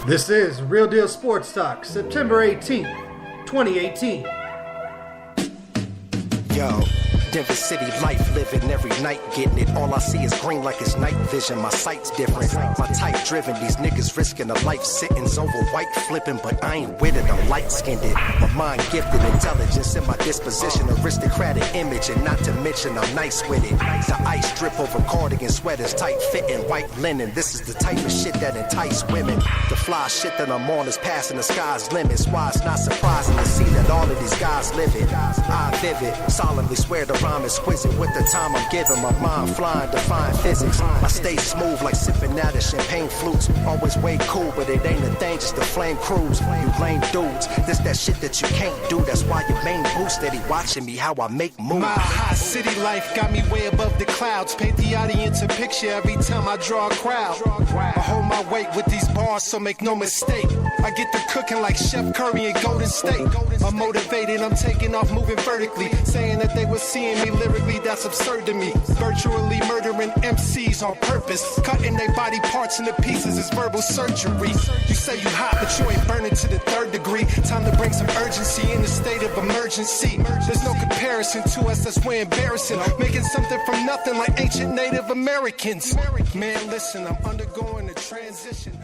This is Real Deal Sports Talk, September 18th, 2018. Yo, Denver City life living every night getting it. All I see is green like it's night vision. My sight's different. My type driven. These niggas risking a life sittings over white flipping, but I ain't with it. I'm light skinned. My mind gifted, intelligence in my disposition, aristocratic image, and not to mention I'm nice with it. The ice drip over cardigan sweaters, tight fitting, white linen. This is the type of shit that entice women. The fly shit that I'm on is passing the sky's limits. Why it's not surprising to see that all of these guys live it. I vivid, solemnly swear the rhyme exquisite with the time I'm giving. My mind flying, defying physics. I stay smooth like sipping out of champagne flutes. Always way cool, but it ain't a thing, just a flame cruise. You lame dudes, this that shit that you can't do. That's why your main boo steady watching me how I make moves. My high city life got me way above the clouds. Paint the audience a picture every time I draw a crowd. I hold my weight with these bars, so make no mistake. I get to cooking like Chef Curry in Golden State. I'm motivated, I'm taking off moving vertically. Saying that they were seeing me lyrically, that's absurd to me. Virtually murdering MCs on purpose. Cutting their body parts into pieces is verbal surgery. You say you hot, but you ain't burning to the third degree. Time to bring some urgency in the state of emergency. There's no comparison to us, that's way embarrassing. Making something from nothing like ancient Native Americans. Man, listen, I'm undergoing a transition.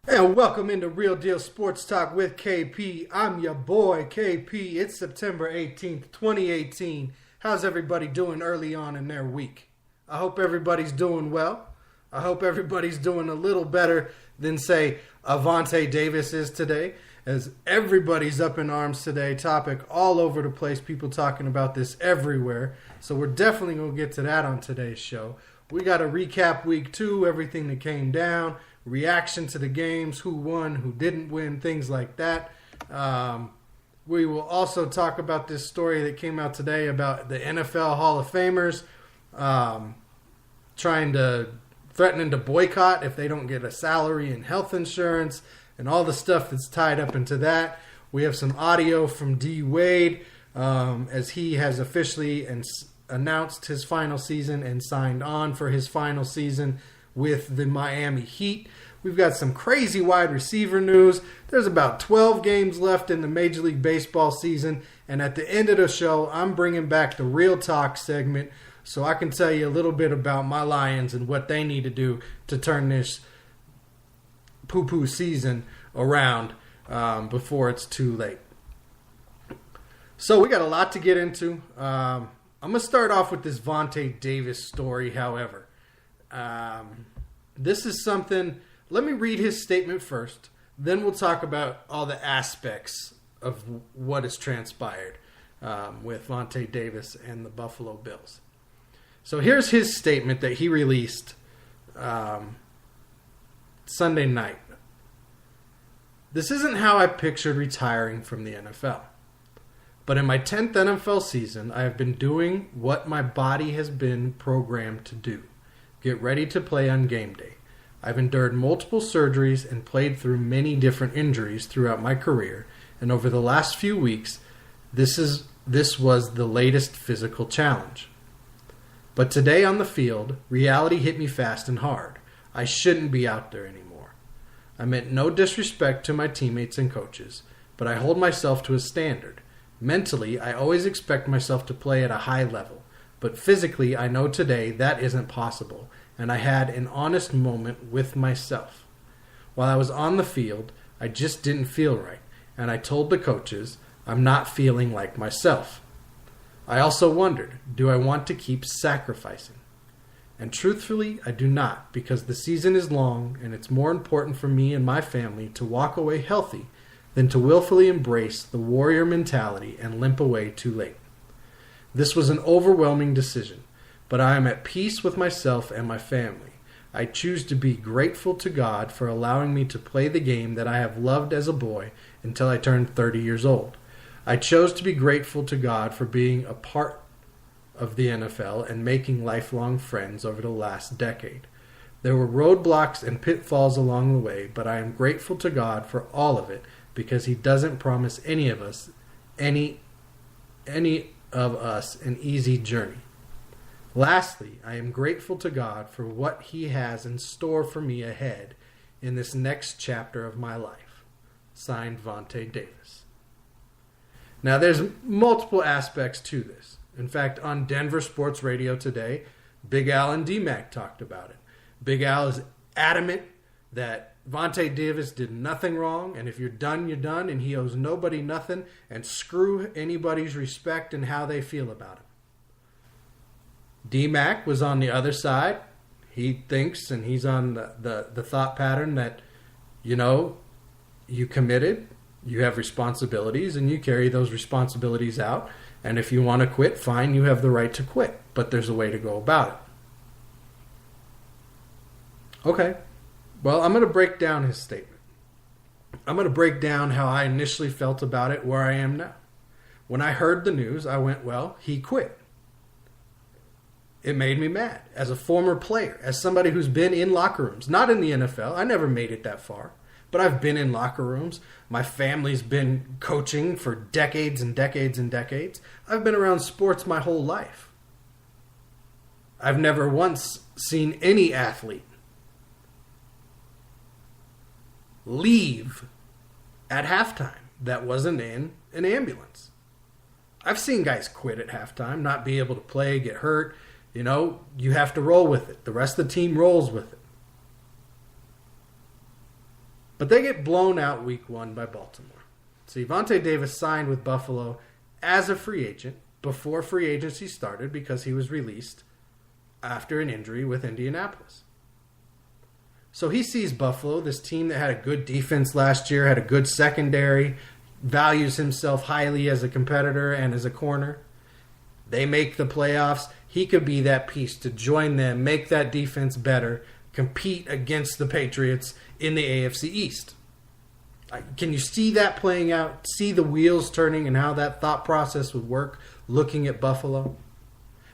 And welcome into Real Deal Sports Talk with KP. I'm your boy, KP. It's September 18th, 2018. How's everybody doing early on in their week? I hope everybody's doing well. I hope everybody's doing a little better than, say, Vonte Davis is today, as everybody's up in arms today. Topic all over the place. People talking about this everywhere. So we're definitely going to get to that on today's show. We got to recap week 2, everything that came down, reaction to the games, who won, who didn't win, things like that. We will also talk about this story that came out today about the NFL Hall of Famers threatening to boycott if they don't get a salary and health insurance and all the stuff that's tied up into that. We have some audio from Dwade as he has officially announced his final season and signed on for his final season with the Miami Heat. We've got some crazy wide receiver news. There's about 12 games left in the Major League Baseball season. And at the end of the show, I'm bringing back the Real Talk segment so I can tell you a little bit about my Lions and what they need to do to turn this poo-poo season around before it's too late. So we got a lot to get into. I'm going to start off with this Vonte Davis story, however. This is something... Let me read his statement first. Then we'll talk about all the aspects of what has transpired with Vonte Davis and the Buffalo Bills. So here's his statement that he released Sunday night. This isn't how I pictured retiring from the NFL. But in my 10th NFL season, I have been doing what my body has been programmed to do. Get ready to play on game day. I've endured multiple surgeries and played through many different injuries throughout my career, and over the last few weeks, this was the latest physical challenge. But today on the field, reality hit me fast and hard. I shouldn't be out there anymore. I meant no disrespect to my teammates and coaches, but I hold myself to a standard. Mentally, I always expect myself to play at a high level, but physically, I know today that isn't possible. And I had an honest moment with myself. While I was on the field, I just didn't feel right, and I told the coaches, I'm not feeling like myself. I also wondered, do I want to keep sacrificing? And truthfully, I do not, because the season is long, and it's more important for me and my family to walk away healthy than to willfully embrace the warrior mentality and limp away too late. This was an overwhelming decision. But I am at peace with myself and my family. I choose to be grateful to God for allowing me to play the game that I have loved as a boy until I turned 30 years old. I chose to be grateful to God for being a part of the NFL and making lifelong friends over the last decade. There were roadblocks and pitfalls along the way, but I am grateful to God for all of it because He doesn't promise any of us an easy journey. Lastly, I am grateful to God for what He has in store for me ahead, in this next chapter of my life. Signed, Vonte Davis. Now, there's multiple aspects to this. In fact, on Denver Sports Radio today, Big Al and D-Mac talked about it. Big Al is adamant that Vonte Davis did nothing wrong, and if you're done, you're done, and he owes nobody nothing, and screw anybody's respect and how they feel about him. D-Mac was on the other side. He thinks, and he's on the thought pattern that, you committed, you have responsibilities, and you carry those responsibilities out. And if you want to quit, fine, you have the right to quit. But there's a way to go about it. Okay. Well, I'm going to break down his statement. I'm going to break down how I initially felt about it, where I am now. When I heard the news, I went, well, he quit. It made me mad. As a former player, as somebody who's been in locker rooms, not in the NFL, I never made it that far. But I've been in locker rooms. My family's been coaching for decades and decades and decades. I've been around sports my whole life. I've never once seen any athlete leave at halftime that wasn't in an ambulance. I've seen guys quit at halftime, not be able to play, get hurt. You have to roll with it. The rest of the team rolls with it. But they get blown out week 1 by Baltimore. See, Vonte Davis signed with Buffalo as a free agent before free agency started because he was released after an injury with Indianapolis. So he sees Buffalo, this team that had a good defense last year, had a good secondary, values himself highly as a competitor and as a corner. They make the playoffs. He could be that piece to join them, make that defense better, compete against the Patriots in the AFC East. Can you see that playing out? See the wheels turning and how that thought process would work looking at Buffalo?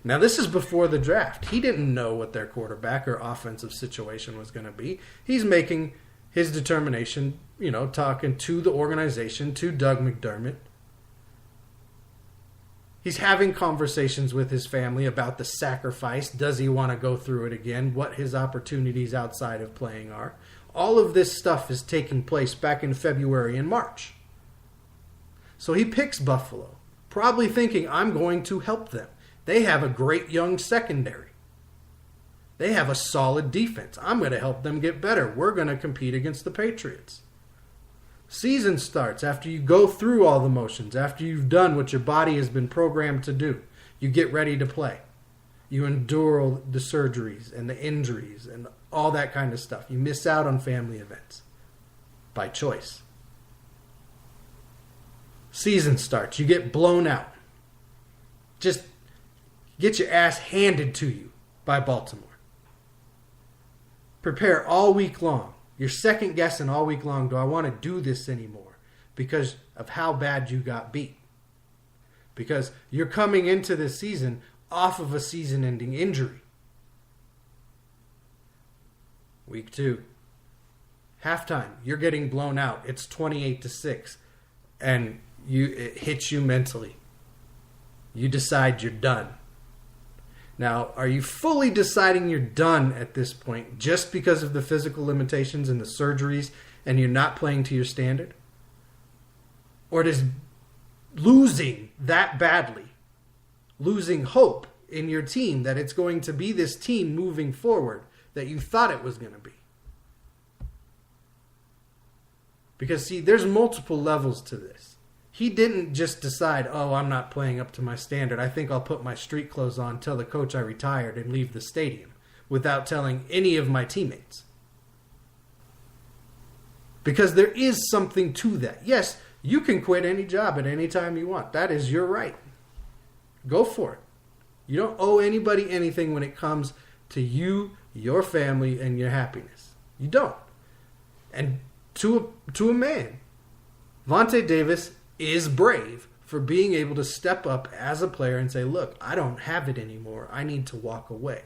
Now, this is before the draft. He didn't know what their quarterback or offensive situation was going to be. He's making his determination, talking to the organization, to Doug McDermott. He's having conversations with his family about the sacrifice. Does he want to go through it again? What his opportunities outside of playing are. All of this stuff is taking place back in February and March. So he picks Buffalo, probably thinking, I'm going to help them. They have a great young secondary. They have a solid defense. I'm going to help them get better. We're going to compete against the Patriots. Season starts after you go through all the motions, after you've done what your body has been programmed to do. You get ready to play. You endure all the surgeries and the injuries and all that kind of stuff. You miss out on family events by choice. Season starts. You get blown out. Just get your ass handed to you by Baltimore. Prepare all week long. You're second guessing all week long, do I want to do this anymore? Because of how bad you got beat. Because you're coming into this season off of a season-ending injury. Week 2. Halftime, you're getting blown out. It's 28-6. And it hits you mentally. You decide you're done. Now, are you fully deciding you're done at this point just because of the physical limitations and the surgeries and you're not playing to your standard? Or does losing that badly, losing hope in your team that it's going to be this team moving forward that you thought it was going to be? Because, see, there's multiple levels to this. He didn't just decide, I'm not playing up to my standard. I think I'll put my street clothes on, tell the coach I retired, and leave the stadium without telling any of my teammates. Because there is something to that. Yes, you can quit any job at any time you want. That is your right. Go for it. You don't owe anybody anything when it comes to you, your family, and your happiness. You don't. And to a man, Vonte Davis is brave for being able to step up as a player and say, look, I don't have it anymore. I need to walk away.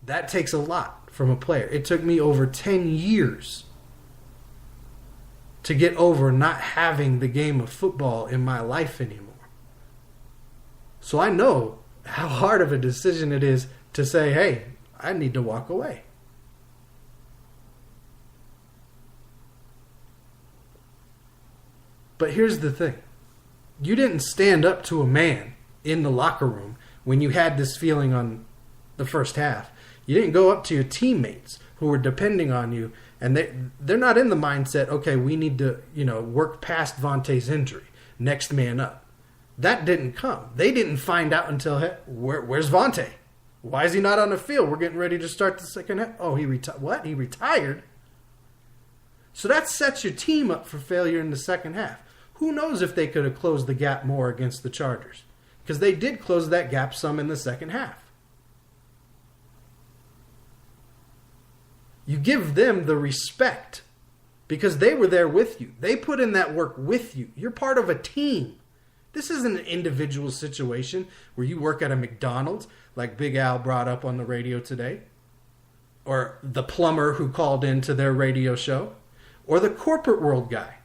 That takes a lot from a player. It took me over 10 years to get over not having the game of football in my life anymore. So I know how hard of a decision it is to say, hey, I need to walk away. But here's the thing. You didn't stand up to a man in the locker room when you had this feeling on the first half. You didn't go up to your teammates who were depending on you, and they're not in the mindset, okay, we need to, work past Vonte's injury. Next man up. That didn't come. They didn't find out until, where's Vonte? Why is he not on the field? We're getting ready to start the second half. Oh, he retired. What? He retired? So that sets your team up for failure in the second half. Who knows if they could have closed the gap more against the Chargers? Because they did close that gap some in the second half. You give them the respect because they were there with you. They put in that work with you. You're part of a team. This isn't an individual situation where you work at a McDonald's, like Big Al brought up on the radio today, or the plumber who called into their radio show, or the corporate world guy.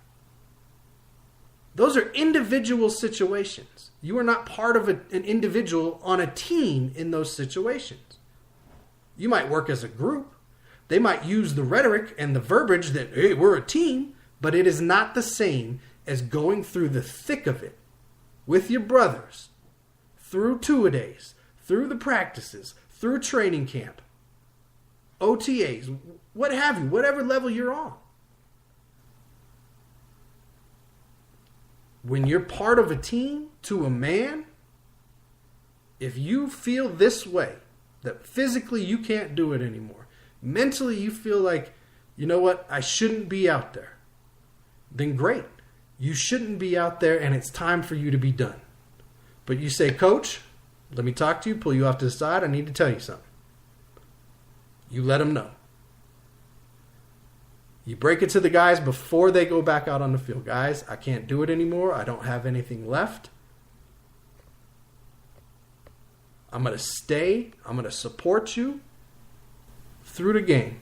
Those are individual situations. You are not part of an individual on a team in those situations. You might work as a group. They might use the rhetoric and the verbiage that, hey, we're a team, but it is not the same as going through the thick of it with your brothers, through two-a-days, through the practices, through training camp, OTAs, what have you, whatever level you're on. When you're part of a team, to a man, if you feel this way, that physically you can't do it anymore, mentally you feel like, you know what, I shouldn't be out there, then great. You shouldn't be out there and it's time for you to be done. But you say, Coach, let me talk to you, pull you off to the side, I need to tell you something. You let them know. You break it to the guys before they go back out on the field. Guys, I can't do it anymore. I don't have anything left. I'm going to stay. I'm going to support you through the game.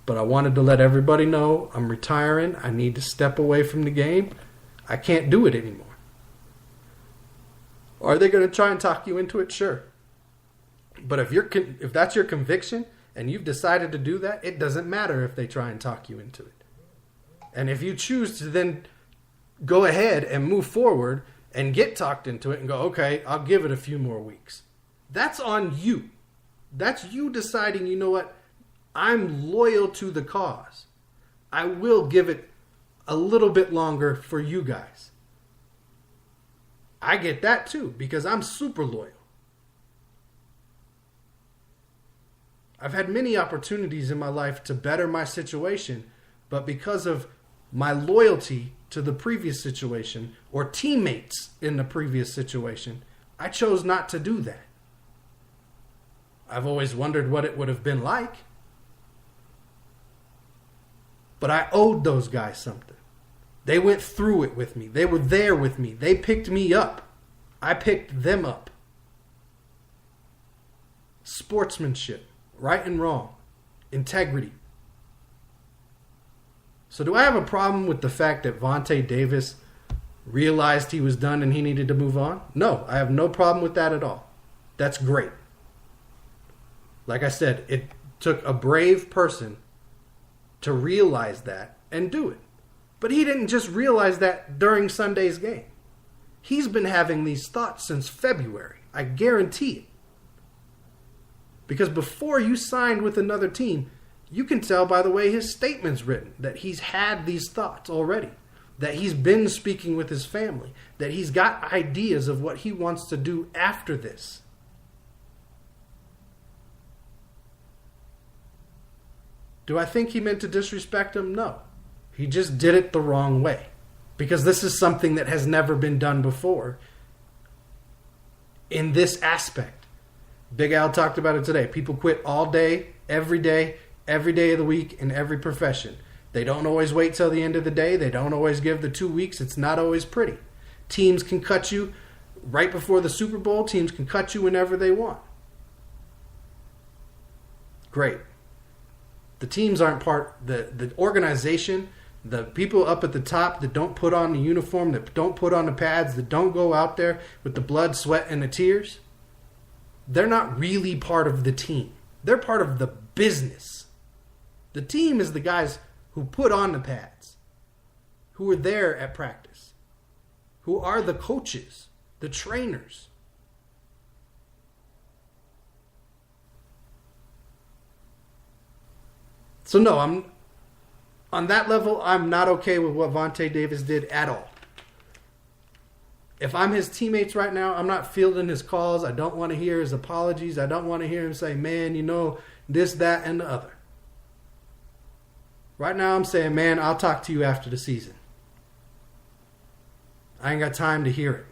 But I wanted to let everybody know I'm retiring. I need to step away from the game. I can't do it anymore. Are they going to try and talk you into it? Sure. But if that's your conviction and you've decided to do that, it doesn't matter if they try and talk you into it. And if you choose to then go ahead and move forward and get talked into it and go, okay, I'll give it a few more weeks. That's on you. That's you deciding, you know what? I'm loyal to the cause. I will give it a little bit longer for you guys. I get that too because I'm super loyal. I've had many opportunities in my life to better my situation, but because of my loyalty to the previous situation or teammates in the previous situation, I chose not to do that. I've always wondered what it would have been like. But I owed those guys something. They went through it with me. They were there with me. They picked me up. I picked them up. Sportsmanship, right and wrong, integrity. So do I have a problem with the fact that Vonte Davis realized he was done and he needed to move on? No, I have no problem with that at all. That's great. Like I said, it took a brave person to realize that and do it. But he didn't just realize that during Sunday's game. He's been having these thoughts since February. I guarantee it. Because before you signed with another team, you can tell by the way his statement's written that he's had these thoughts already. That he's been speaking with his family. That he's got ideas of what he wants to do after this. Do I think he meant to disrespect him? No. He just did it the wrong way. Because this is something that has never been done before in this aspect. Big Al talked about it today. People quit all day every day of the week in every profession. They don't always wait till the end of the day. They don't always give the 2 weeks. It's not always pretty. Teams can cut you right before the Super Bowl. Teams can cut you whenever they want. Great. The teams aren't part, the organization, the people up at the top that don't put on the uniform, that don't put on the pads, that don't go out there with the blood, sweat, and the tears, they're not really part of the team. They're part of the business. The team is the guys who put on the pads, who are there at practice, who are the coaches, the trainers. So no, on that level, I'm not okay with what Vonte Davis did at all. If I'm his teammates right now, I'm not fielding his calls. I don't want to hear his apologies. I don't want to hear him say, man, you know, this, that, and the other. Right now, I'm saying, man, I'll talk to you after the season. I ain't got time to hear it.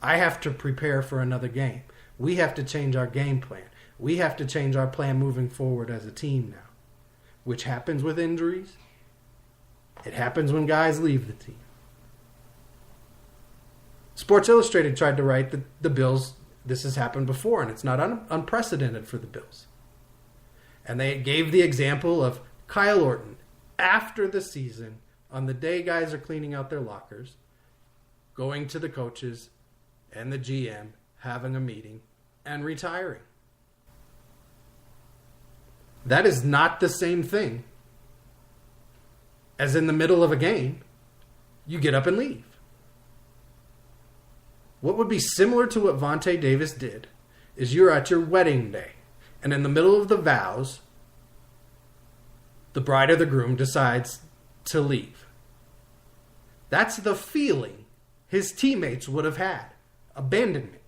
I have to prepare for another game. We have to change our game plan. We have to change our plan moving forward as a team now, which happens with injuries. It happens when guys leave the team. Sports Illustrated tried to write that the Bills, this has happened before, and it's not unprecedented for the Bills. And they gave the example of Kyle Orton after the season, on the day guys are cleaning out their lockers, going to the coaches and the GM, having a meeting, and retiring. That is not the same thing as in the middle of a game, you get up and leave. What would be similar to what Vonte Davis did is you're at your wedding day, and in the middle of the vows, the bride or the groom decides to leave. That's the feeling his teammates would have had. Abandonment,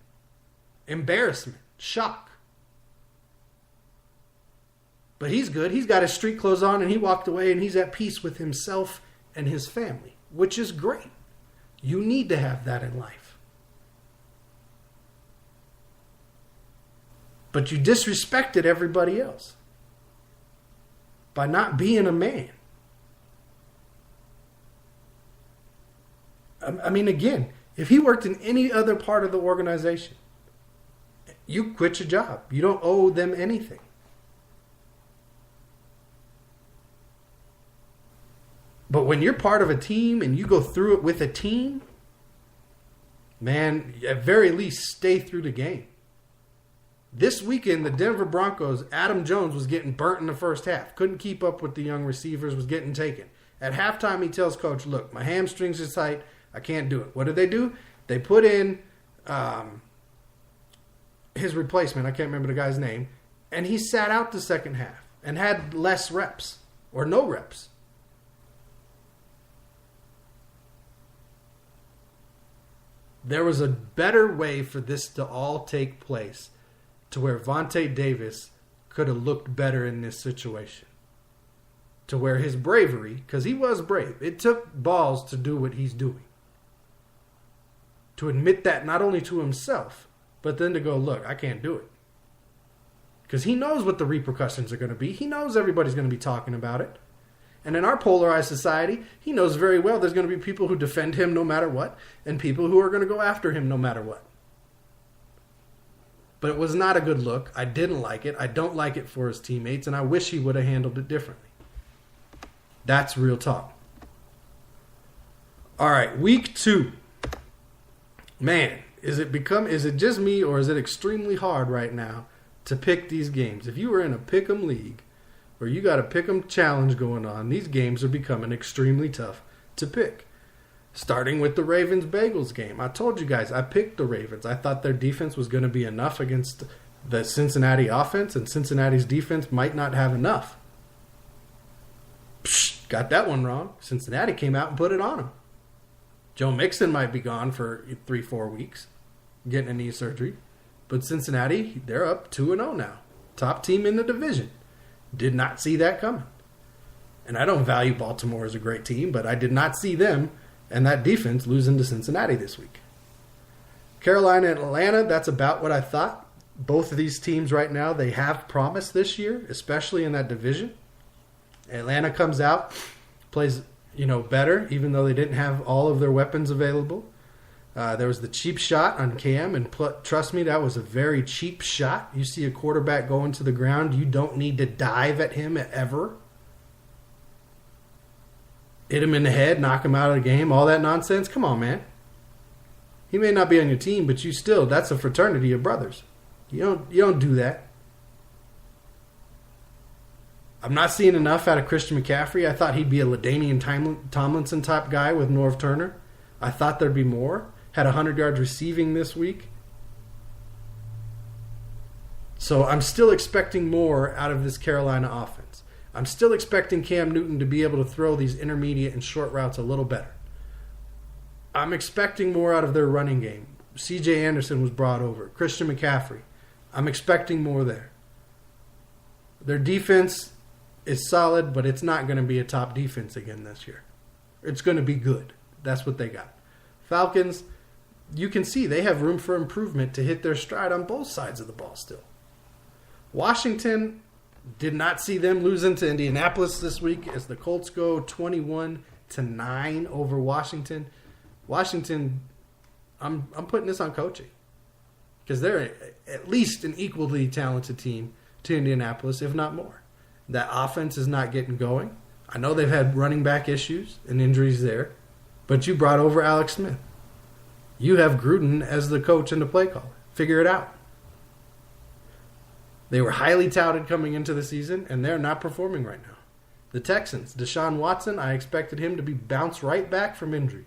embarrassment, shock. But he's good. He's got his street clothes on and he walked away and he's at peace with himself and his family, which is great. You need to have that in life. But you disrespected everybody else by not being a man. I mean, again, if he worked in any other part of the organization, you quit your job. You don't owe them anything. But when you're part of a team and you go through it with a team, man, at very least stay through the game. This weekend, the Denver Broncos, Adam Jones was getting burnt in the first half. Couldn't keep up with the young receivers, was getting taken. At halftime, he tells coach, look, my hamstrings are tight. I can't do it. What did they do? They put in his replacement. I can't remember the guy's name. And he sat out the second half and had less reps or no reps. There was a better way for this to all take place to where Vonte Davis could have looked better in this situation. To where his bravery, because he was brave, it took balls to do what he's doing. To admit that not only to himself, but then to go, look, I can't do it. Because he knows what the repercussions are going to be. He knows everybody's going to be talking about it. And in our polarized society, he knows very well there's going to be people who defend him no matter what, and people who are going to go after him no matter what. But it was not a good look. I didn't like it. I don't like it for his teammates, and I wish he would have handled it differently. That's real talk. All right, week 2. Man, is it just me, or is it extremely hard right now to pick these games? If you were in a pick'em league, or you got a pick'em challenge going on, these games are becoming extremely tough to pick. Starting with the Ravens-Bengals game. I told you guys, I picked the Ravens. I thought their defense was going to be enough against the Cincinnati offense, and Cincinnati's defense might not have enough. Psh, got that one wrong. Cincinnati came out and put it on them. Joe Mixon might be gone for 3-4 weeks, getting a knee surgery. But Cincinnati, they're up 2-0 now. Top team in the division. Did not see that coming. And I don't value Baltimore as a great team, but I did not see them and that defense losing to Cincinnati this week. Carolina and Atlanta, that's about what I thought. Both of these teams right now, they have promise this year, especially in that division. Atlanta comes out, plays, better, even though they didn't have all of their weapons available. There was the cheap shot on Cam, and trust me, that was a very cheap shot. You see a quarterback going to the ground, you don't need to dive at him ever. Hit him in the head, knock him out of the game, all that nonsense. Come on, man. He may not be on your team, but that's a fraternity of brothers. You don't do that. I'm not seeing enough out of Christian McCaffrey. I thought he'd be a LaDainian Tomlinson type guy with Norv Turner. I thought there'd be more. Had 100 yards receiving this week. So I'm still expecting more out of this Carolina offense. I'm still expecting Cam Newton to be able to throw these intermediate and short routes a little better. I'm expecting more out of their running game. C.J. Anderson was brought over. Christian McCaffrey. I'm expecting more there. Their defense is solid, but it's not going to be a top defense again this year. It's going to be good. That's what they got. Falcons, you can see they have room for improvement to hit their stride on both sides of the ball still. Washington, did not see them losing to Indianapolis this week as the Colts go 21-9 over Washington. Washington, I'm putting this on coaching because they're at least an equally talented team to Indianapolis, if not more. That offense is not getting going. I know they've had running back issues and injuries there, but you brought over Alex Smith. You have Gruden as the coach and the play caller. Figure it out. They were highly touted coming into the season, and they're not performing right now. The Texans, Deshaun Watson, I expected him to be bounced right back from injury.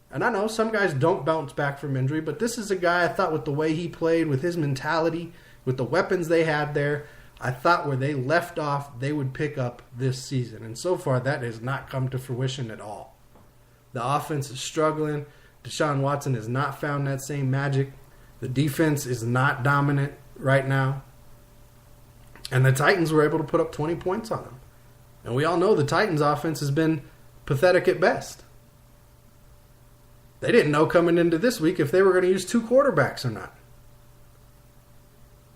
And I know some guys don't bounce back from injury, but this is a guy I thought with the way he played, with his mentality, with the weapons they had there, I thought where they left off, they would pick up this season. And so far, that has not come to fruition at all. The offense is struggling. Deshaun Watson has not found that same magic. The defense is not dominant right now. And the Titans were able to put up 20 points on them. And we all know the Titans' offense has been pathetic at best. They didn't know coming into this week if they were going to use two quarterbacks or not.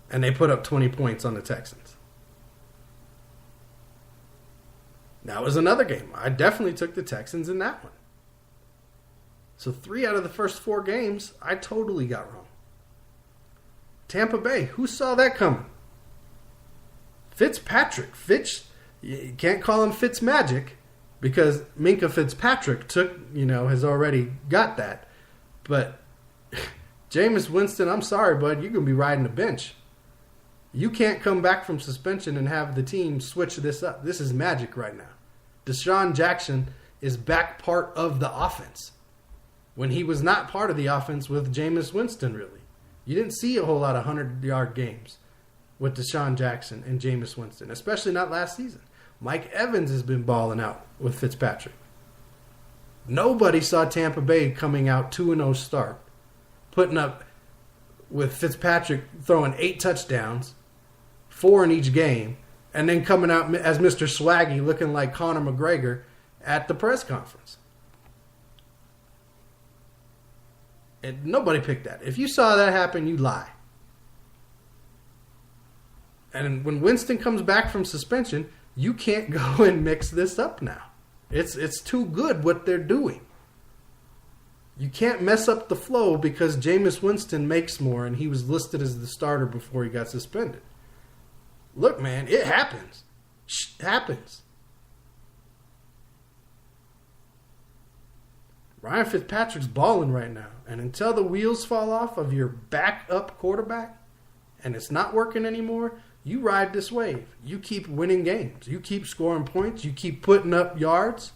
And they put up 20 points on the Texans. That was another game. I definitely took the Texans in that one. So 3 out of the first 4 games, I totally got wrong. Tampa Bay, who saw that coming? Fitzpatrick. You can't call him Fitzmagic because Minka Fitzpatrick has already got that. But Jameis Winston, I'm sorry, bud, you're going to be riding the bench. You can't come back from suspension and have the team switch this up. This is magic right now. Deshaun Jackson is back part of the offense when he was not part of the offense with Jameis Winston, really. You didn't see a whole lot of 100-yard games with Deshaun Jackson and Jameis Winston, especially not last season. Mike Evans has been balling out with Fitzpatrick. Nobody saw Tampa Bay coming out 2-0 start, putting up with Fitzpatrick throwing 8 touchdowns, 4 in each game, and then coming out as Mr. Swaggy looking like Conor McGregor at the press conference. And nobody picked that. If you saw that happen, you lie. And when Winston comes back from suspension, you can't go and mix this up now. It's too good what they're doing. You can't mess up the flow because Jameis Winston makes more and he was listed as the starter before he got suspended. Look, man, it happens. It happens. Ryan Fitzpatrick's balling right now. And until the wheels fall off of your backup quarterback and it's not working anymore, you ride this wave. You keep winning games. You keep scoring points. You keep putting up yards.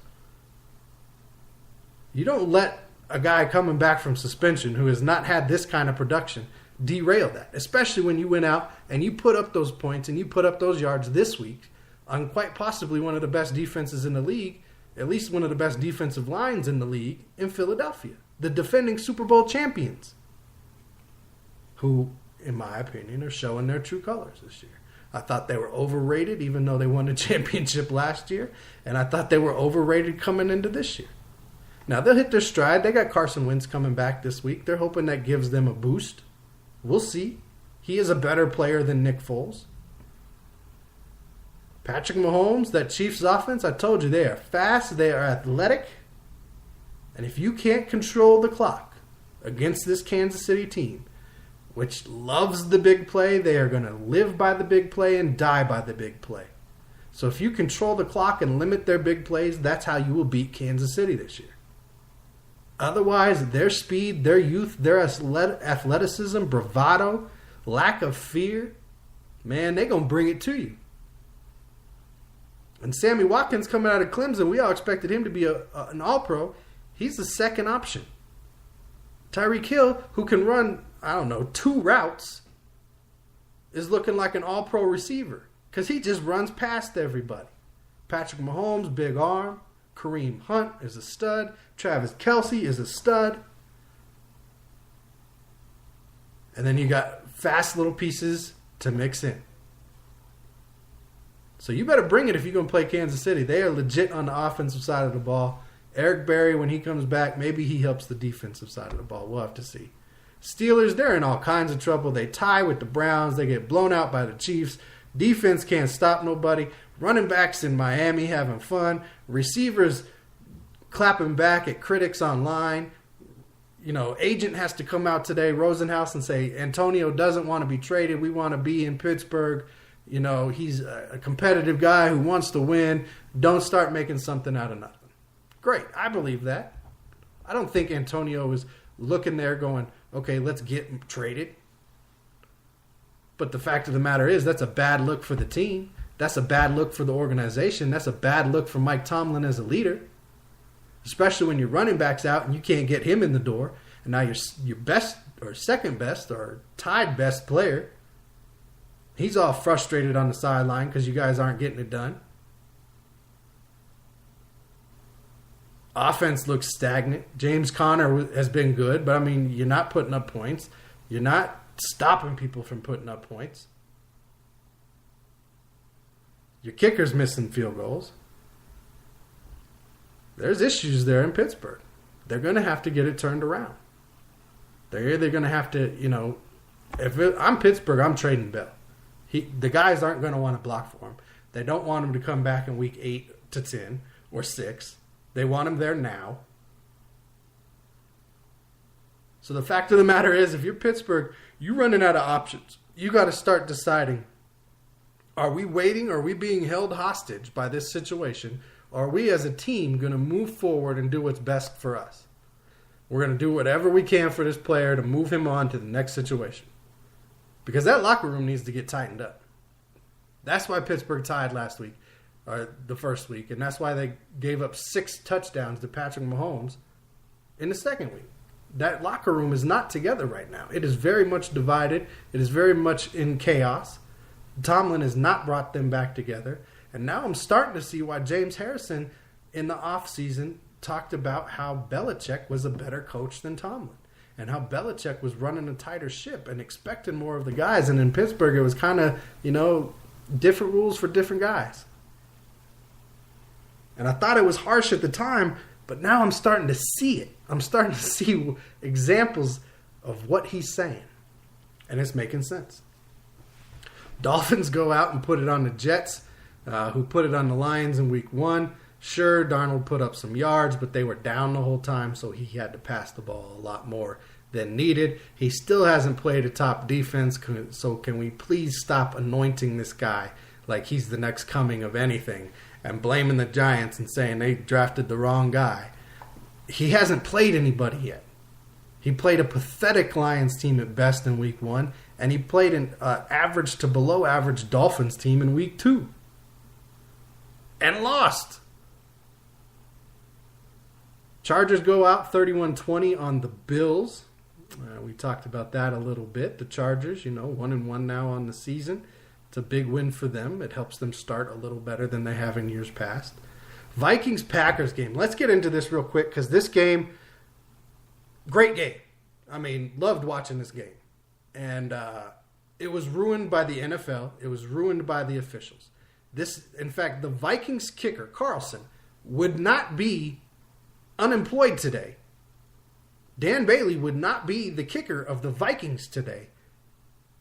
You don't let a guy coming back from suspension who has not had this kind of production derail that, especially when you went out and you put up those points and you put up those yards this week on quite possibly one of the best defenses in the league, at least one of the best defensive lines in the league in Philadelphia, the defending Super Bowl champions, who, in my opinion, are showing their true colors this year. I thought they were overrated even though they won the championship last year, and I thought they were overrated coming into this year. Now, they'll hit their stride. They got Carson Wentz coming back this week. They're hoping that gives them a boost. We'll see. He is a better player than Nick Foles. Patrick Mahomes, that Chiefs offense, I told you, they are fast, they are athletic, and if you can't control the clock against this Kansas City team, which loves the big play, they are going to live by the big play and die by the big play. So if you control the clock and limit their big plays, that's how you will beat Kansas City this year. Otherwise, their speed, their youth, their athleticism, bravado, lack of fear, man, they're going to bring it to you. And Sammy Watkins coming out of Clemson, we all expected him to be an all-pro. He's the second option. Tyreek Hill, who can run, 2 routes, is looking like an all-pro receiver because he just runs past everybody. Patrick Mahomes, big arm. Kareem Hunt is a stud. Travis Kelce is a stud. And then you got fast little pieces to mix in. So you better bring it if you're going to play Kansas City. They are legit on the offensive side of the ball. Eric Berry, when he comes back, maybe he helps the defensive side of the ball. We'll have to see. Steelers, they're in all kinds of trouble. They tie with the Browns. They get blown out by the Chiefs. Defense can't stop nobody. Running backs in Miami having fun. Receivers clapping back at critics online. Agent has to come out today, Rosenhaus, and say, Antonio doesn't want to be traded. We want to be in Pittsburgh. He's a competitive guy who wants to win. Don't start making something out of nothing. Great. I believe that. I don't think Antonio is looking there going, okay, let's get traded. But the fact of the matter is that's a bad look for the team. That's a bad look for the organization. That's a bad look for Mike Tomlin as a leader. Especially when your running back's out and you can't get him in the door. And now your best or second best or tied best player, he's all frustrated on the sideline because you guys aren't getting it done. Offense looks stagnant. James Conner has been good, but you're not putting up points. You're not stopping people from putting up points. Your kicker's missing field goals. There's issues there in Pittsburgh. They're going to have to get it turned around. They're either going to have to, I'm Pittsburgh, I'm trading Bell. The guys aren't going to want to block for him. They don't want him to come back in week 8 to 10 or 6. They want him there now. So the fact of the matter is, if you're Pittsburgh, you're running out of options. You got to start deciding, are we waiting? Are we being held hostage by this situation? Or are we as a team going to move forward and do what's best for us? We're going to do whatever we can for this player to move him on to the next situation. Because that locker room needs to get tightened up. That's why Pittsburgh tied last week, or the first week, and that's why they gave up 6 touchdowns to Patrick Mahomes in the second week. That locker room is not together right now. It is very much divided. It is very much in chaos. Tomlin has not brought them back together. And now I'm starting to see why James Harrison in the offseason talked about how Belichick was a better coach than Tomlin. And how Belichick was running a tighter ship and expecting more of the guys. And in Pittsburgh, it was kind of, different rules for different guys. And I thought it was harsh at the time, but now I'm starting to see it. I'm starting to see examples of what he's saying. And it's making sense. Dolphins go out and put it on the Jets, who put it on the Lions in week 1. Sure, Darnold put up some yards, but they were down the whole time, so he had to pass the ball a lot more than needed. He still hasn't played a top defense, so can we please stop anointing this guy like he's the next coming of anything and blaming the Giants and saying they drafted the wrong guy? He hasn't played anybody yet. He played a pathetic Lions team at best in week 1, and he played an average to below average Dolphins team in week 2 and lost. Chargers go out 31-20 on the Bills. We talked about that a little bit. The Chargers, 1-1 now on the season. It's a big win for them. It helps them start a little better than they have in years past. Vikings-Packers game. Let's get into this real quick because this game, great game. Loved watching this game. And it was ruined by the NFL. It was ruined by the officials. In fact, the Vikings kicker, Carlson, would not be unemployed today. Dan Bailey would not be the kicker of the Vikings today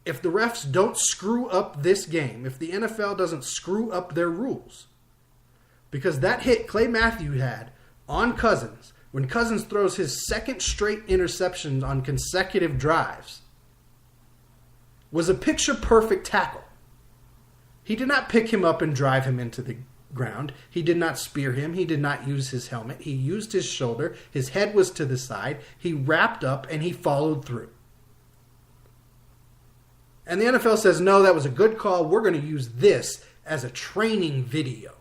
if the refs don't screw up this game, if the NFL doesn't screw up their rules. Because that hit Clay Matthew had on Cousins, when Cousins throws his second straight interception on consecutive drives, was a picture-perfect tackle. He did not pick him up and drive him into the ground. He did not spear him. He did not use his helmet. He used his shoulder. His head was to the side. He wrapped up and he followed through. And the NFL says, no, that was a good call. We're going to use this as a training video.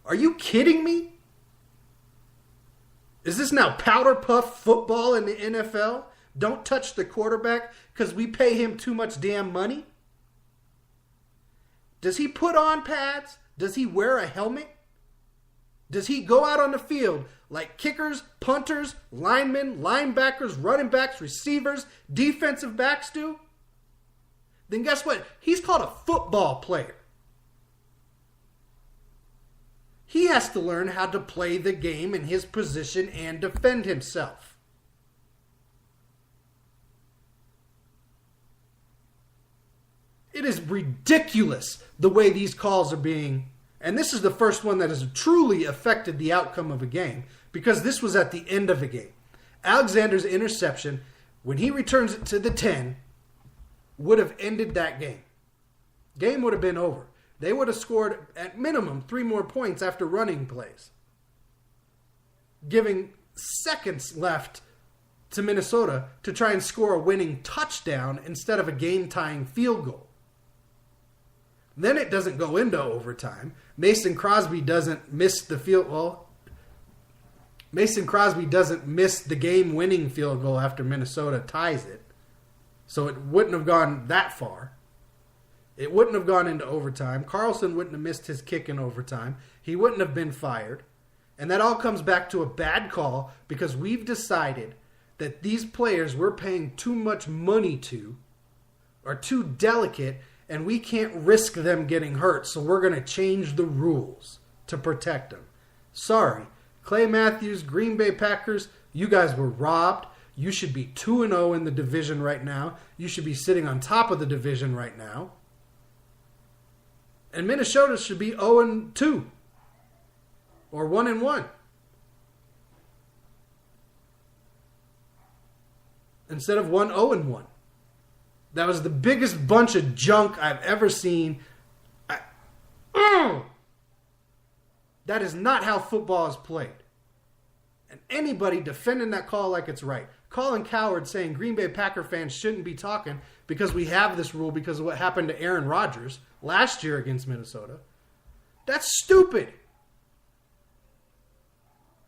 Are you kidding me? Is this now powder puff football in the NFL? Don't touch the quarterback because we pay him too much damn money? Does he put on pads? Does he wear a helmet? Does he go out on the field like kickers, punters, linemen, linebackers, running backs, receivers, defensive backs do? Then guess what? He's called a football player. He has to learn how to play the game in his position and defend himself. It is ridiculous the way these calls are being, and this is the first one that has truly affected the outcome of a game, because this was at the end of a game. Alexander's interception, when he returns it to the 10, would have ended that game. Game would have been over. They would have scored at minimum 3 more points after running plays, giving seconds left to Minnesota to try and score a winning touchdown instead of a game-tying field goal. Then it doesn't go into overtime. Mason Crosby doesn't miss the field goal. Mason Crosby doesn't miss the game-winning field goal after Minnesota ties it. So it wouldn't have gone that far. It wouldn't have gone into overtime. Carlson wouldn't have missed his kick in overtime. He wouldn't have been fired. And that all comes back to a bad call because we've decided that these players we're paying too much money to are too delicate and we can't risk them getting hurt, so we're going to change the rules to protect them. Sorry. Clay Matthews, Green Bay Packers, you guys were robbed. You should be 2-0 in the division right now. You should be sitting on top of the division right now. And Minnesota should be 0-2 or 1-1 instead of 1-0-1. That was the biggest bunch of junk I've ever seen. That is not how football is played. And anybody defending that call like it's right. Colin Cowherd saying Green Bay Packer fans shouldn't be talking because we have this rule because of what happened to Aaron Rodgers last year against Minnesota. That's stupid.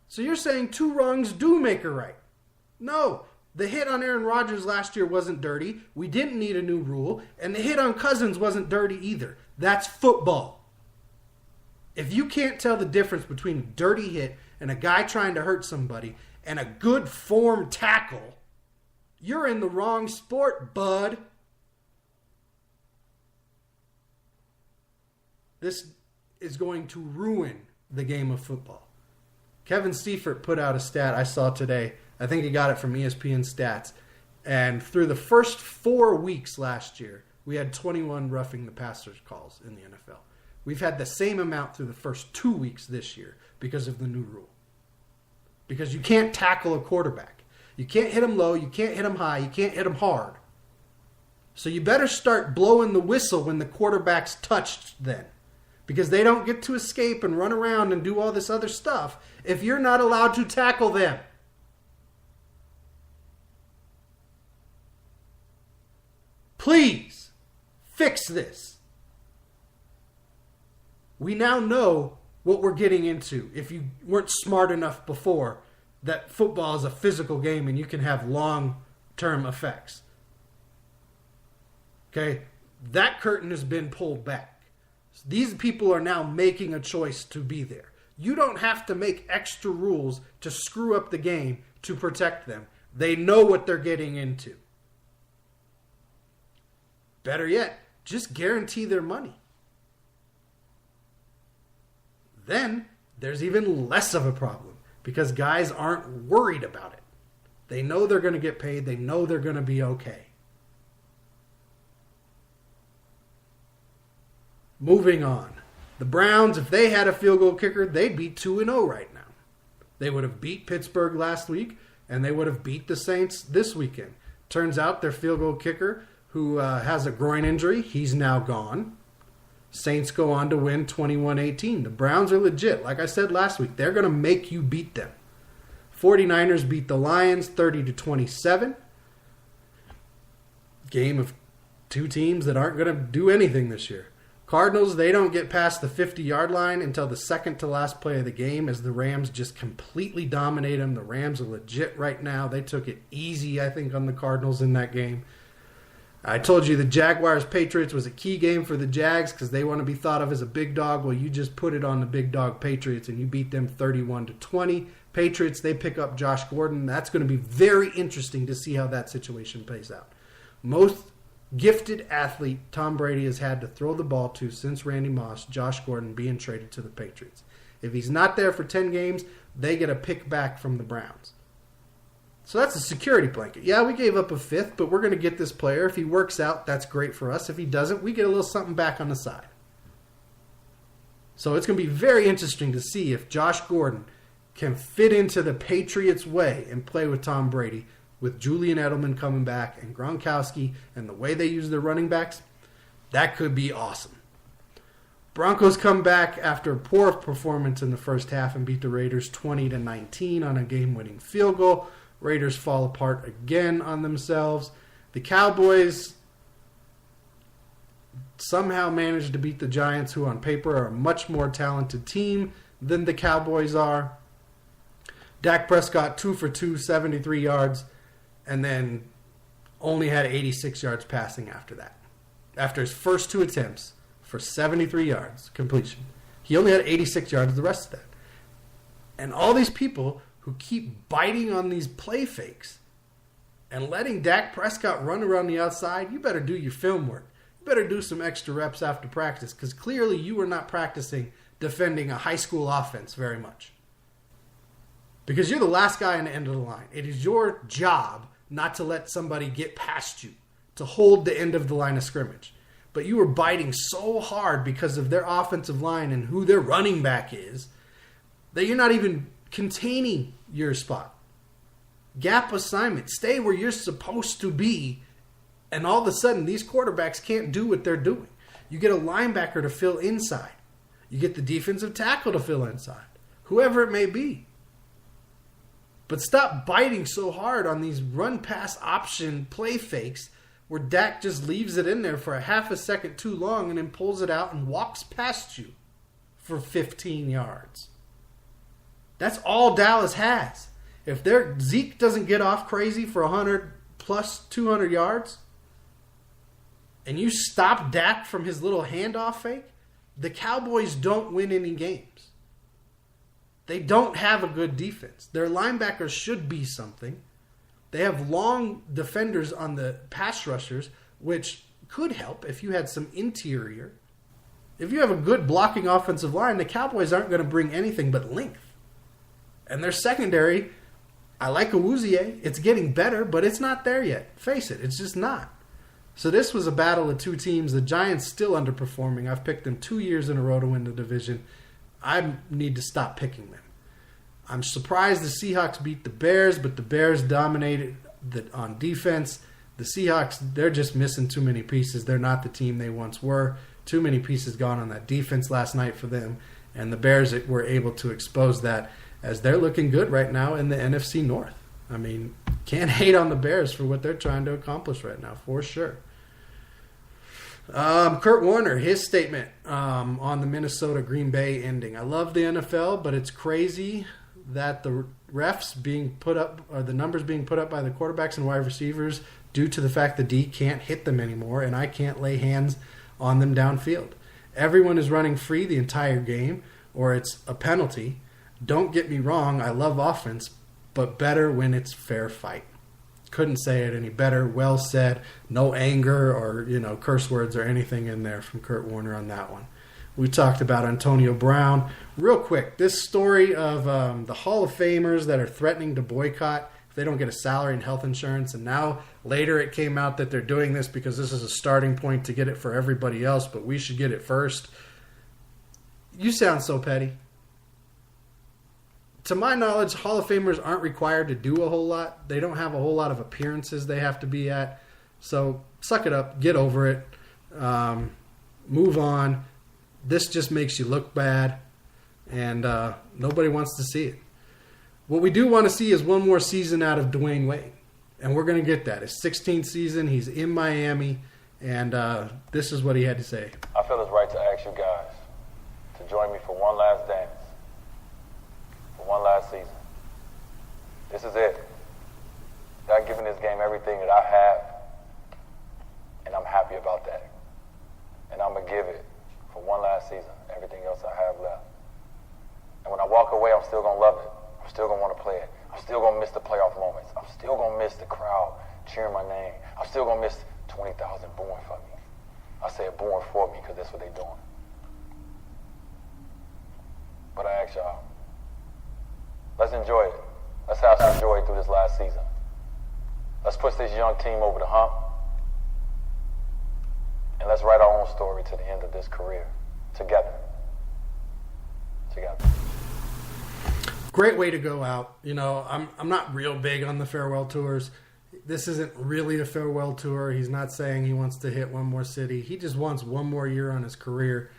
So you're saying 2 wrongs do make a right. No. The hit on Aaron Rodgers last year wasn't dirty. We didn't need a new rule. And the hit on Cousins wasn't dirty either. That's football. If you can't tell the difference between a dirty hit and a guy trying to hurt somebody and a good form tackle, you're in the wrong sport, bud. This is going to ruin the game of football. Kevin Seifert put out a stat I saw today. I think he got it from ESPN Stats. And through the first 4 weeks last year, we had 21 roughing the passer calls in the NFL. We've had the same amount through the first 2 weeks this year because of the new rule. Because you can't tackle a quarterback. You can't hit him low, you can't hit him high, you can't hit him hard. So you better start blowing the whistle when the quarterback's touched then. Because they don't get to escape and run around and do all this other stuff if you're not allowed to tackle them. Please, fix this. We now know what we're getting into. If you weren't smart enough before, that football is a physical game and you can have long-term effects. Okay? That curtain has been pulled back. These people are now making a choice to be there. You don't have to make extra rules to screw up the game to protect them. They know what they're getting into. Better yet, just guarantee their money. Then there's even less of a problem because guys aren't worried about it. They know they're going to get paid. They know they're going to be okay. Moving on. The Browns, if they had a field goal kicker, they'd be 2-0 right now. They would have beat Pittsburgh last week, and they would have beat the Saints this weekend. Turns out their field goal kicker, who has a groin injury, he's now gone. Saints go on to win 21-18. The Browns are legit. Like I said last week, they're going to make you beat them. 49ers beat the Lions 30-27. Game of 2 teams that aren't going to do anything this year. Cardinals, they don't get past the 50-yard line until the second to last play of the game as the Rams just completely dominate them. The Rams are legit right now. They took it easy, I think, on the Cardinals in that game. I told you the Jaguars-Patriots was a key game for the Jags because they want to be thought of as a big dog. Well, you just put it on the big dog Patriots and you beat them 31-20. Patriots, they pick up Josh Gordon. That's going to be very interesting to see how that situation plays out. Most gifted athlete Tom Brady has had to throw the ball to since Randy Moss, Josh Gordon being traded to the Patriots. If he's not there for 10 games, they get a pick back from the Browns. So that's a security blanket. Yeah, we gave up a fifth, but we're going to get this player. If he works out, that's great for us. If he doesn't, we get a little something back on the side. So it's going to be very interesting to see if Josh Gordon can fit into the Patriots' way and play with Tom Brady, with Julian Edelman coming back and Gronkowski and the way they use their running backs. That could be awesome. Broncos come back after a poor performance in the first half and beat the Raiders 20-19 on a game-winning field goal. Raiders fall apart again on themselves. The Cowboys somehow managed to beat the Giants, who on paper are a much more talented team than the Cowboys are. Dak Prescott 2 for 2, 73 yards, and then only had 86 yards passing after that. After his first 2 attempts for 73 yards completion, he only had 86 yards the rest of that. And all these people who keep biting on these play fakes and letting Dak Prescott run around the outside, you better do your film work. You better do some extra reps after practice, because clearly you are not practicing defending a high school offense very much. Because you're the last guy on the end of the line. It is your job not to let somebody get past you, to hold the end of the line of scrimmage. But you were biting so hard because of their offensive line and who their running back is that you're not even containing your spot. Gap assignment. Stay where you're supposed to be. And all of a sudden, these quarterbacks can't do what they're doing. You get a linebacker to fill inside. You get the defensive tackle to fill inside. Whoever it may be. But stop biting so hard on these run-pass option play fakes where Dak just leaves it in there for a half a second too long and then pulls it out and walks past you for 15 yards. That's all Dallas has. If their Zeke doesn't get off crazy for 100 plus 200 yards and you stop Dak from his little handoff fake, the Cowboys don't win any games. They don't have a good defense. Their linebackers should be something. They have long defenders on the pass rushers, which could help if you had some interior. If you have a good blocking offensive line, the Cowboys aren't going to bring anything but length. And their secondary, I like Awuzie. It's getting better, but it's not there yet. Face it, it's just not. So this was a battle of two teams. The Giants still underperforming. I've picked them 2 years in a row to win the division. I need to stop picking them. I'm surprised the Seahawks beat the Bears, but the Bears dominated on defense. The Seahawks, they're just missing too many pieces. They're not the team they once were. Too many pieces gone on that defense last night for them. And the Bears were able to expose that as they're looking good right now in the NFC North. I mean, can't hate on the Bears for what they're trying to accomplish right now, for sure. Kurt Warner, his statement on the Minnesota-Green Bay ending. I love the NFL, but it's crazy that the refs being put up, or the numbers being put up by the quarterbacks and wide receivers due to the fact the D can't hit them anymore and I can't lay hands on them downfield. Everyone is running free the entire game or it's a penalty. Don't get me wrong, I love offense, but better when it's fair fight. Couldn't say it any better. Well said. No anger or, curse words or anything in there from Kurt Warner on that one. We talked about Antonio Brown. Real quick, this story of the Hall of Famers that are threatening to boycott if they don't get a salary and health insurance. And now later it came out that they're doing this because this is a starting point to get it for everybody else, but we should get it first. You sound so petty. To my knowledge, Hall of Famers aren't required to do a whole lot. They don't have a whole lot of appearances they have to be at. So suck it up. Get over it. Move on. This just makes you look bad. And nobody wants to see it. What we do want to see is one more season out of Dwade Wade. And we're going to get that. His 16th season. He's in Miami. And this is what he had to say. I feel it's right to you guys to join me for one last dance, for one last season. This is it. I've given this game everything that I have, and I'm happy about that. And I'm going to give it for one last season, everything else I have left. And when I walk away, I'm still going to love it. I'm still going to want to play it. I'm still going to miss the playoff moments. I'm still going to miss the crowd cheering my name. I'm still going to miss 20,000 booing for me. I say it booing for me because that's what they're doing. But I ask y'all, let's enjoy it. Let's have some joy through this last season. Let's push this young team over the hump. And let's write our own story to the end of this career. Together. Together. Great way to go out. You know, I'm not real big on the farewell tours. This isn't really a farewell tour. He's not saying he wants to hit one more city. He just wants one more year on his career.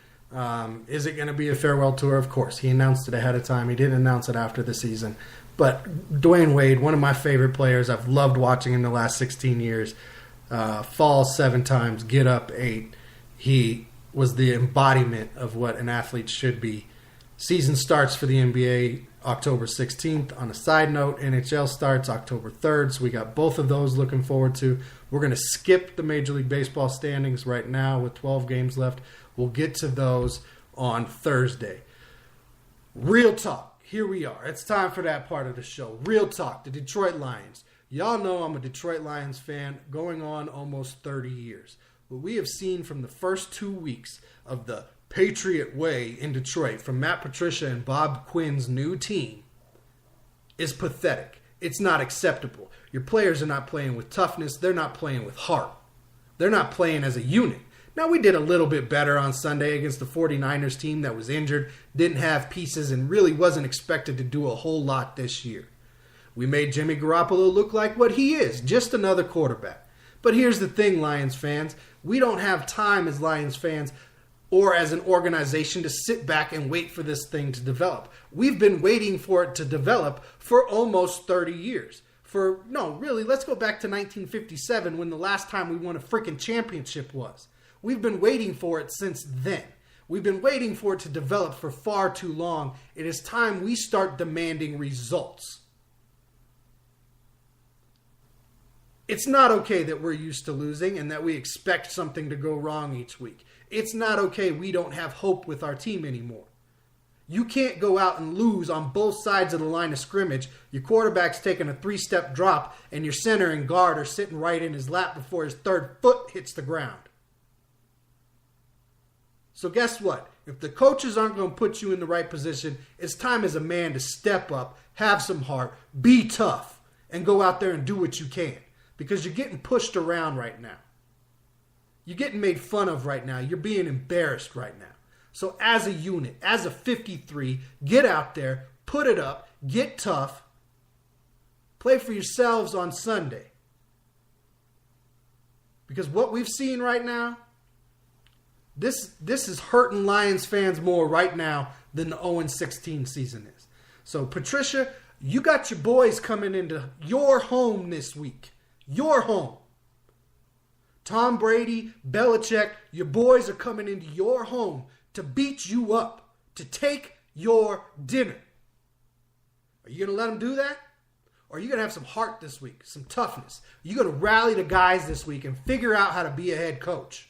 Is it going to be a farewell tour? Of course. He announced it ahead of time. He didn't announce it after the season. But Dwade Wade, one of my favorite players. I've loved watching him the last 16 years. Fall 7 times, get up 8. He was the embodiment of what an athlete should be. Season starts for the NBA October 16th. On a side note, NHL starts October 3rd, so we got both of those looking forward to. We're going to skip the Major League Baseball standings right now with 12 games left. We'll get to those on Thursday. Real talk. Here we are. It's time for that part of the show. Real talk. The Detroit Lions. Y'all know I'm a Detroit Lions fan going on almost 30 years. What we have seen from the first 2 weeks of the Patriot Way in Detroit from Matt Patricia and Bob Quinn's new team is pathetic. It's not acceptable. Your players are not playing with toughness. They're not playing with heart. They're not playing as a unit. Now, we did a little bit better on Sunday against the 49ers team that was injured, didn't have pieces, and really wasn't expected to do a whole lot this year. We made Jimmy Garoppolo look like what he is, just another quarterback. But here's the thing, Lions fans. We don't have time as Lions fans or as an organization to sit back and wait for this thing to develop. We've been waiting for it to develop for almost 30 years. Let's go back to 1957 when the last time we won a freaking championship was. We've been waiting for it since then. We've been waiting for it to develop for far too long. It is time we start demanding results. It's not okay that we're used to losing and that we expect something to go wrong each week. It's not okay we don't have hope with our team anymore. You can't go out and lose on both sides of the line of scrimmage. Your quarterback's taking a 3-step drop and your center and guard are sitting right in his lap before his 3rd foot hits the ground. So guess what? If the coaches aren't going to put you in the right position, it's time as a man to step up, have some heart, be tough, and go out there and do what you can. Because you're getting pushed around right now. You're getting made fun of right now. You're being embarrassed right now. So as a unit, as a 53, get out there, put it up, get tough, play for yourselves on Sunday. Because what we've seen right now, this is hurting Lions fans more right now than the 0-16 season is. So Patricia, you got your boys coming into your home this week. Your home. Tom Brady, Belichick, your boys are coming into your home to beat you up, to take your dinner. Are you going to let them do that? Or are you going to have some heart this week, some toughness? Are you going to rally the guys this week and figure out how to be a head coach?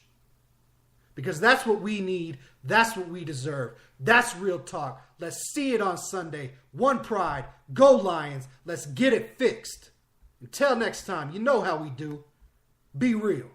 Because that's what we need. That's what we deserve. That's real talk. Let's see it on Sunday. One pride. Go Lions. Let's get it fixed. Until next time, you know how we do. Be real.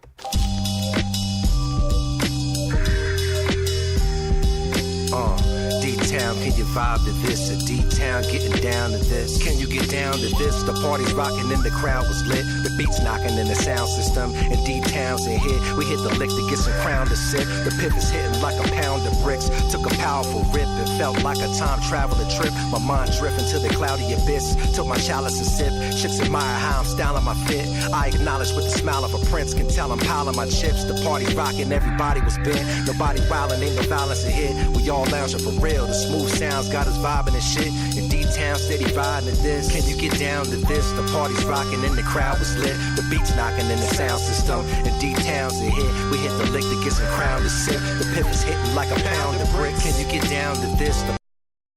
D-Town, can you vibe to this? A D-Town getting down to this. Can you get down to this? The party's rocking and the crowd was lit. The beats knocking in the sound system. And D-Town's in here. We hit the lick to get some crown to sit. The pivot's hitting like a pound of bricks. Took a powerful rip and felt like a time traveler trip. My mind drifting to the cloudy abyss. Took my chalice and sip. Chicks admire how I'm styling my fit. I acknowledge with the smile of a prince. Can tell I'm piling my chips. The party's rocking, everybody was bent. Nobody wildin', ain't no violence ahead. We all lounging for real. The smooth sounds got us vibing and shit. In D-Town, steady riding to this. Can you get down to this? The party's rocking and the crowd was lit. The beats knocking in the sound system. In D-Town's a hit. We hit the lick to get some crown to sip. The pip is hitting like a pound of bricks. Can you get down to this?